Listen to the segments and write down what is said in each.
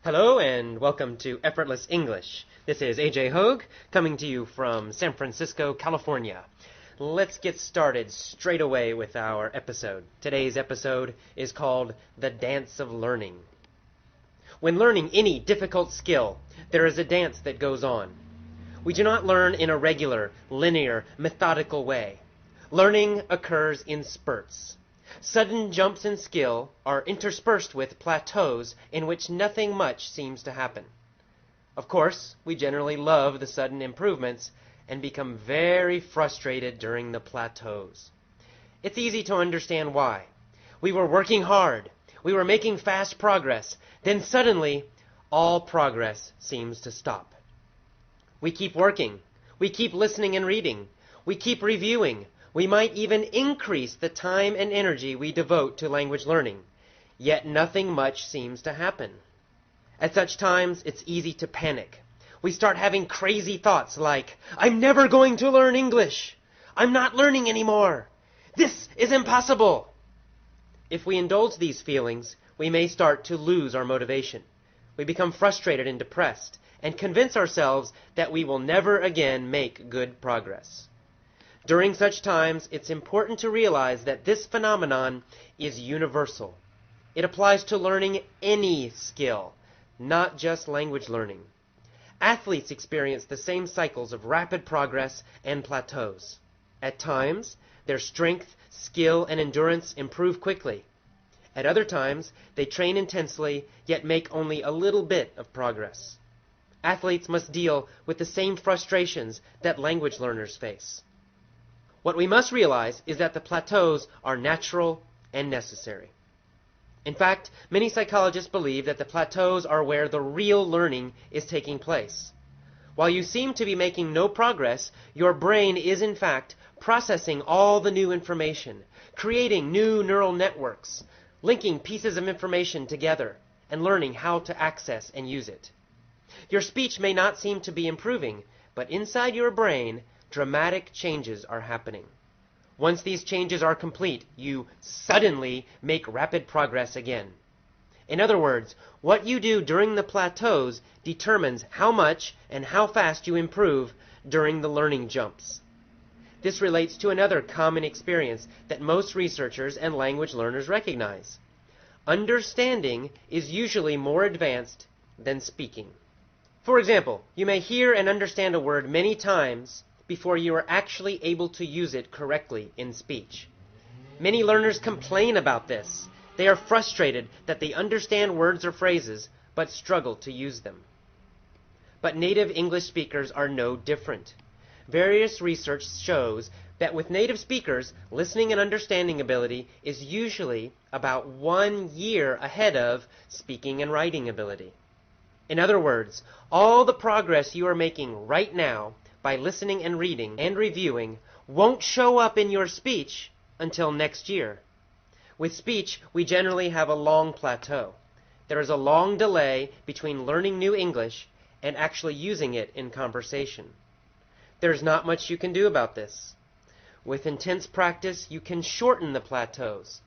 Hello and welcome to Effortless English. This is AJ Hogue coming to you from San Francisco, California. Let's get started straight away with our episode. Today's episode is called The Dance of Learning. When learning any difficult skill, there is a dance that goes on. We do not learn in a regular, linear, methodical way. Learning occurs in spurts. Sudden jumps in skill are interspersed with plateaus in which nothing much seems to happen. Of course, we generally love the sudden improvements and become very frustrated during the plateaus. It's easy to understand why. We were working hard. We were making fast progress. Then suddenly, all progress seems to stop. We keep working. We keep listening and reading. We keep reviewing. We might even increase the time and energy we devote to language learning, yet nothing much seems to happen. At such times, it's easy to panic. We start having crazy thoughts like, I'm never going to learn English. I'm not learning anymore. This is impossible. If we indulge these feelings, we may start to lose our motivation. We become frustrated and depressed and convince ourselves that we will never again make good progress. During such times, it's important to realize that this phenomenon is universal. It applies to learning any skill, not just language learning. Athletes experience the same cycles of rapid progress and plateaus. At times, their strength, skill, and endurance improve quickly. At other times, they train intensely, yet make only a little bit of progress. Athletes must deal with the same frustrations that language learners face. What we must realize is that the plateaus are natural and necessary. In fact, many psychologists believe that the plateaus are where the real learning is taking place. While you seem to be making no progress, your brain is in fact processing all the new information, creating new neural networks, linking pieces of information together, and learning how to access and use it. Your speech may not seem to be improving, but inside your brain, dramatic changes are happening. Once these changes are complete, you suddenly make rapid progress again. In other words, what you do during the plateaus determines how much and how fast you improve during the learning jumps. This relates to another common experience that most researchers and language learners recognize. Understanding is usually more advanced than speaking. For example, you may hear and understand a word many times before you are actually able to use it correctly in speech. Many learners complain about this. They are frustrated that they understand words or phrases, but struggle to use them. But native English speakers are no different. Various research shows that with native speakers, listening and understanding ability is usually about 1 year ahead of speaking and writing ability. In other words, all the progress you are making right now by listening and reading and reviewing won't show up in your speech until next year. With speech, we generally have a long plateau. There is a long delay between learning new English and actually using it in conversation. There's not much you can do about this. With intense practice, you can shorten the plateaus.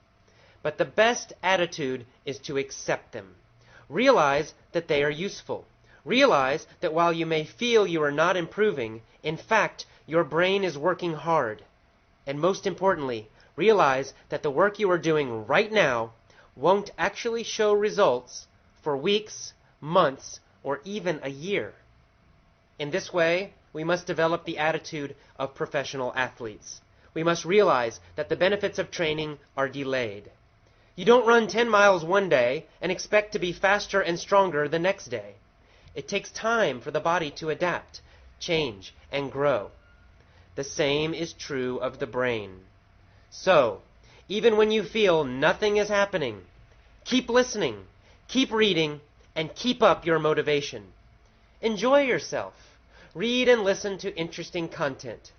But the best attitude is to accept them. Realize that they are useful. Realize that while you may feel you are not improving, in fact, your brain is working hard. And most importantly, realize that the work you are doing right now won't actually show results for weeks, months, or even a year. In this way, we must develop the attitude of professional athletes. We must realize that the benefits of training are delayed. You don't run 10 miles one day and expect to be faster and stronger the next day. It takes time for the body to adapt, change, and grow. The same is true of the brain. So, even when you feel nothing is happening, keep listening, keep reading, and keep up your motivation. Enjoy yourself. Read and listen to interesting content.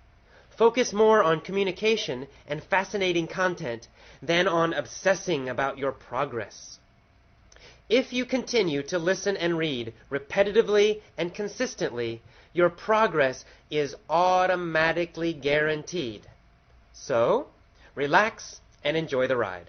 Focus more on communication and fascinating content than on obsessing about your progress. If you continue to listen and read repetitively and consistently, your progress is automatically guaranteed. So, relax and enjoy the ride.